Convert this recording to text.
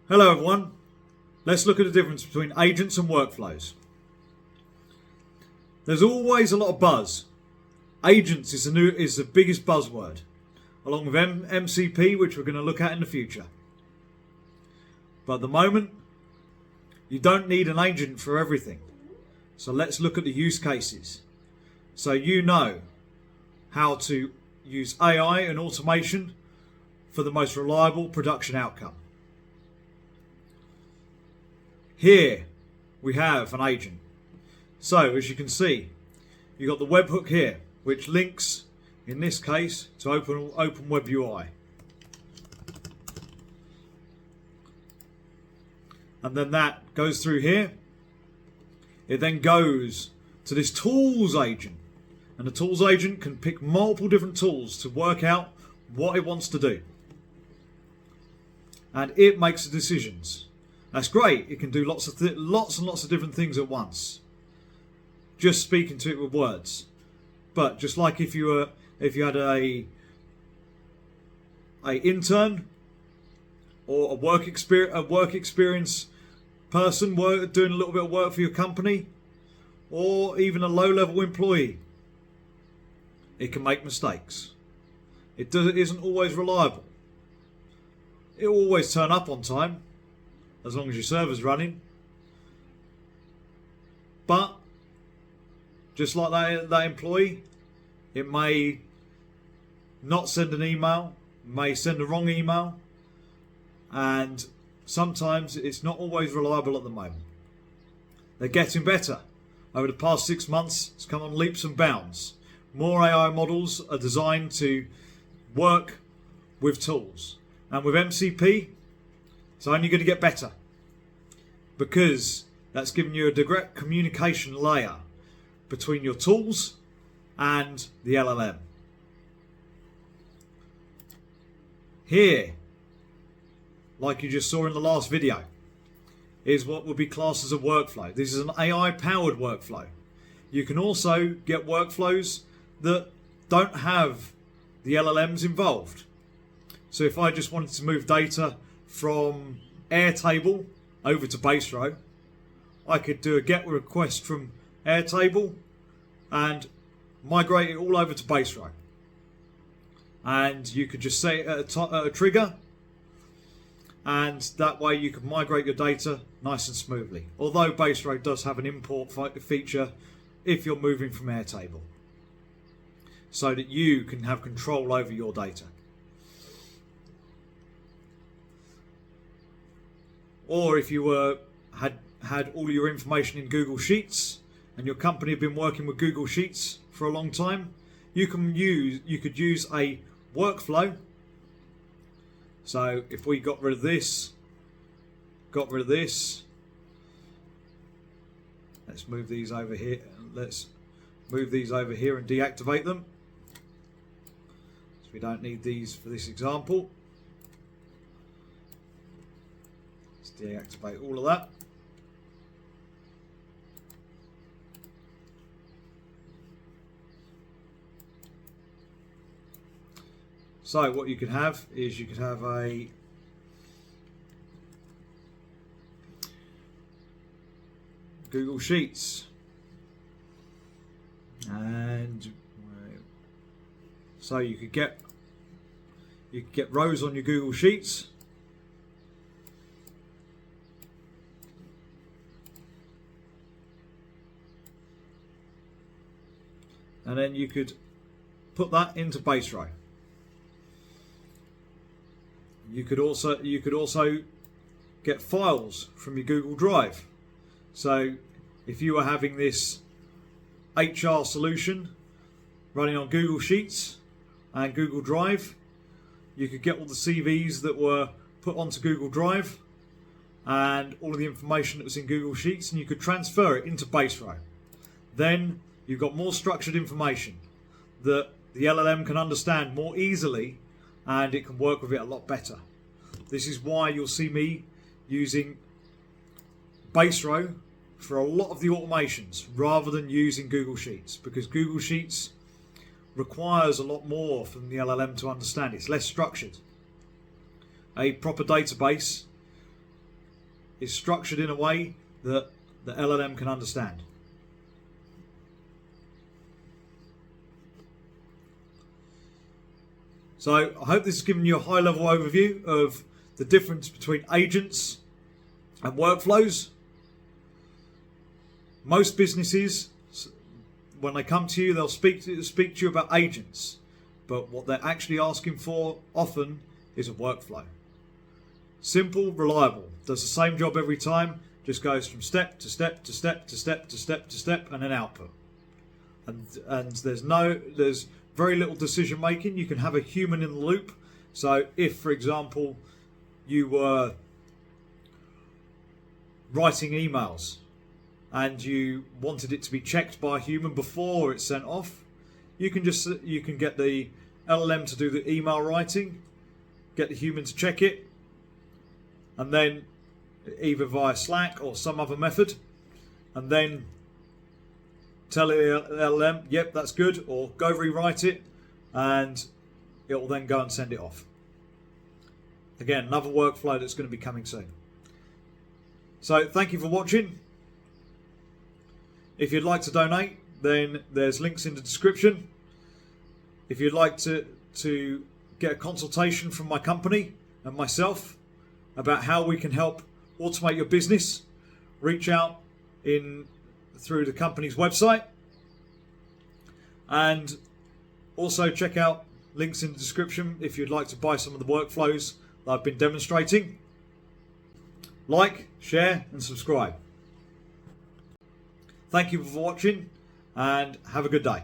Hello everyone, let's look at the difference between agents and workflows. There's always a lot of buzz. Agents is the biggest buzzword, along with MCP, which we're going to look at in the future. But at the moment, you don't need an agent for everything. So let's look at the use cases. So you know how to use AI and automation for the most reliable production outcome. Here we have an agent. So as you can see, you've got the webhook here, which links, in this case, to Open Web UI. And then that goes through here. It then goes to this tools agent. And the tools agent can pick multiple different tools to work out what it wants to do. And it makes the decisions. That's great. It can do lots and lots of different things at once. Just speaking to it with words. But just like if you had a intern or a work experience person doing a little bit of work for your company, or even a low-level employee, it can make mistakes. It isn't always reliable. It will always turn up on time, as long as your server's running. But just like that employee, it may not send an email, may send a wrong email, and sometimes it's not always reliable at the moment. They're getting better. Over the past 6 months, it's come on leaps and bounds. More AI models are designed to work with tools. And with MCP, it's only going to get better, because that's giving you a direct communication layer between your tools and the LLM. Here, like you just saw in the last video, is what would be classed as a workflow. This is an AI-powered workflow. You can also get workflows that don't have the LLMs involved. So if I just wanted to move data from Airtable over to Baserow, I could do a GET request from Airtable and migrate it all over to Baserow. And you could just set it at a trigger, and that way you can migrate your data nice and smoothly. Although Baserow does have an import feature if you're moving from Airtable, so that you can have control over your data. Or if you had all your information in Google Sheets, and your company had been working with Google Sheets for a long time, you could use a workflow. So if we got rid of this, let's move these over here. Let's move these over here and deactivate them. So we don't need these for this example. Let's deactivate all of that. So what you could have is you could have a Google Sheets, and so you could get rows on your Google Sheets, and then you could put that into Baserow. You could also get files from your Google Drive. So if you were having this HR solution running on Google Sheets and Google Drive, you could get all the CVs that were put onto Google Drive and all of the information that was in Google Sheets, and you could transfer it into Baserow. Then you've got more structured information that the LLM can understand more easily, and it can work with it a lot better. This is why you'll see me using Baserow for a lot of the automations rather than using Google Sheets, because Google Sheets requires a lot more from the LLM to understand. It's less structured. A proper database is structured in a way that the LLM can understand. So I hope this has given you a high-level overview of the difference between agents and workflows. Most businesses, when they come to you, they'll speak to you about agents, but what they're actually asking for often is a workflow. Simple, reliable, does the same job every time, just goes from step to step to step to step to step to step, and then output. And there's very little decision making. You can have a human in the loop. So if, for example, you were writing emails and you wanted it to be checked by a human before it's sent off, you can get the LLM to do the email writing, get the human to check it, and then either via Slack or some other method, and then tell the LLM, yep, that's good, or go rewrite it, and it will then go and send it off. Again, another workflow that's going to be coming soon. So thank you for watching. If you'd like to donate, then there's links in the description. If you'd like to get a consultation from my company and myself about how we can help automate your business, reach out through the company's website, and also check out links in the description if you'd like to buy some of the workflows that I've been demonstrating. Like, share and subscribe. Thank you for watching and have a good day.